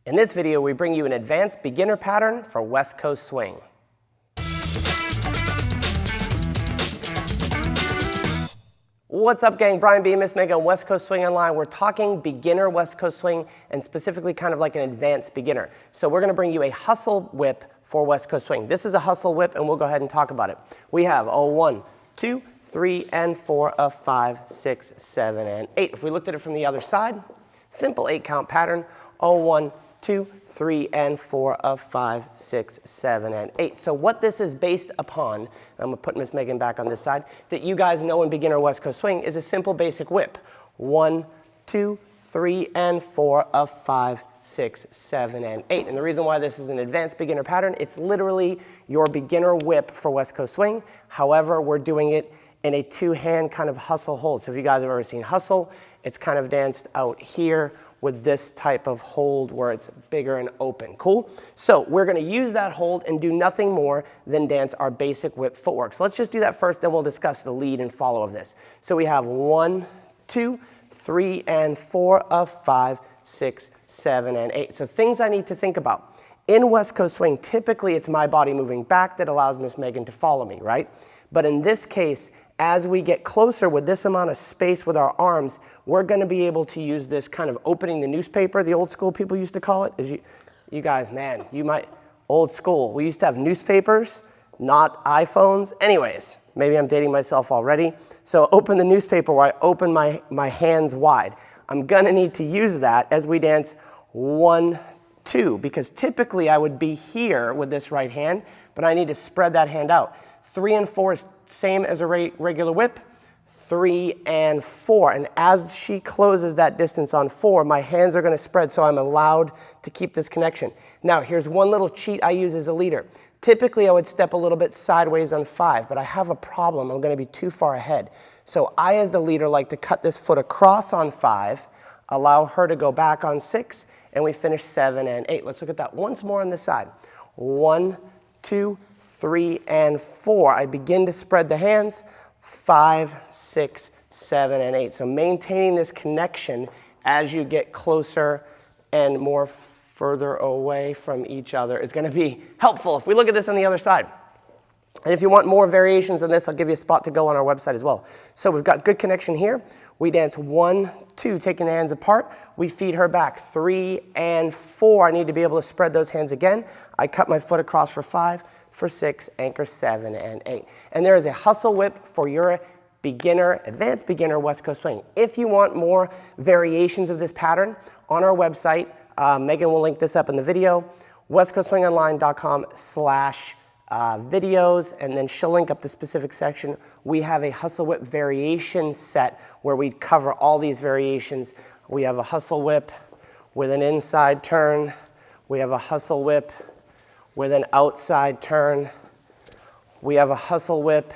In this video, we bring you an advanced beginner pattern for West Coast Swing. What's up, gang? Brian B, Miss Mega, West Coast Swing Online. We're talking beginner West Coast Swing, and specifically kind of like an advanced beginner. So we're going to bring you a hustle whip for West Coast Swing. This is a hustle whip, and we'll go ahead and talk about it. We have a 1, 2, 3, and 4, a 5, 6, 7, and 8. If we looked at it from the other side, simple 8-count pattern. 1, 2, 3, and 4 of 5, 6, 7, and 8. So what this is based upon, I'm going to put Miss Megan back on this side, that you guys know in beginner West Coast Swing is a simple basic whip. 1, 2, 3, and 4 of 5, 6, 7, and 8. And the reason why this is an advanced beginner pattern, it's literally your beginner whip for West Coast Swing. However, we're doing it in a two-hand kind of hustle hold. So if you guys have ever seen hustle, it's kind of danced out here with this type of hold where it's bigger and open. Cool? So we're going to use that hold and do nothing more than dance our basic whip footwork. So let's just do that first, then we'll discuss the lead and follow of this. So we have 1, 2, 3, and 4 of 5, 6, 7, and 8. So things I need to think about. In West Coast Swing, typically it's my body moving back that allows Miss Megan to follow me, right? But in this case, as we get closer with this amount of space with our arms, we're going to be able to use this kind of opening the newspaper, the old school people used to call it. You guys, man, you might, old school. We used to have newspapers, not iPhones. Anyways, maybe I'm dating myself already. So open the newspaper where I open my hands wide. I'm going to need to use that as we dance 1, 2, because typically I would be here with this right hand, but I need to spread that hand out. 3 and 4 is same as a regular whip. 3 and 4. And as she closes that distance on 4, my hands are going to spread, so I'm allowed to keep this connection. Now, here's one little cheat I use as a leader. Typically, I would step a little bit sideways on 5, but I have a problem. I'm going to be too far ahead. So I, as the leader, like to cut this foot across on 5, allow her to go back on 6, and we finish 7 and 8. Let's look at that once more on this side. 1, 2, 3, and 4. I begin to spread the hands. 5, 6, 7, and 8. So maintaining this connection as you get closer and more further away from each other is going to be helpful if we look at this on the other side. And if you want more variations on this, I'll give you a spot to go on our website as well. So we've got good connection here. We dance 1, 2, taking the hands apart. We feed her back. 3 and 4. I need to be able to spread those hands again. I cut my foot across for 5. For 6, anchor 7 and 8. And there is a hustle whip for your beginner, advanced beginner West Coast Swing. If you want more variations of this pattern, on our website, Megan will link this up in the video, westcoastswingonline.com/videos, and then she'll link up the specific section. We have a hustle whip variation set where we cover all these variations. We have a hustle whip with an inside turn. We have a hustle whip with an outside turn. We have a hustle whip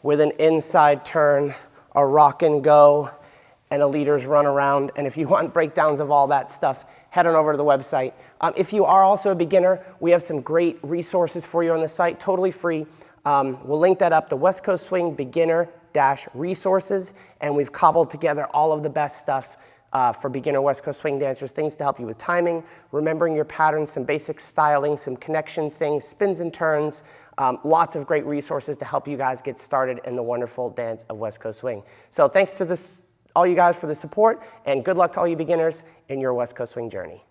with an inside turn, a rock and go, and a leader's run around. And if you want breakdowns of all that stuff, head on over to the website. If you are also a beginner, we have some great resources for you on the site, totally free. We'll link that up, the West Coast Swing beginner-resources, and we've cobbled together all of the best stuff for beginner West Coast Swing dancers, things to help you with timing, remembering your patterns, some basic styling, some connection things, spins and turns, lots of great resources to help you guys get started in the wonderful dance of West Coast Swing. So thanks to all you guys for the support, and good luck to all you beginners in your West Coast Swing journey.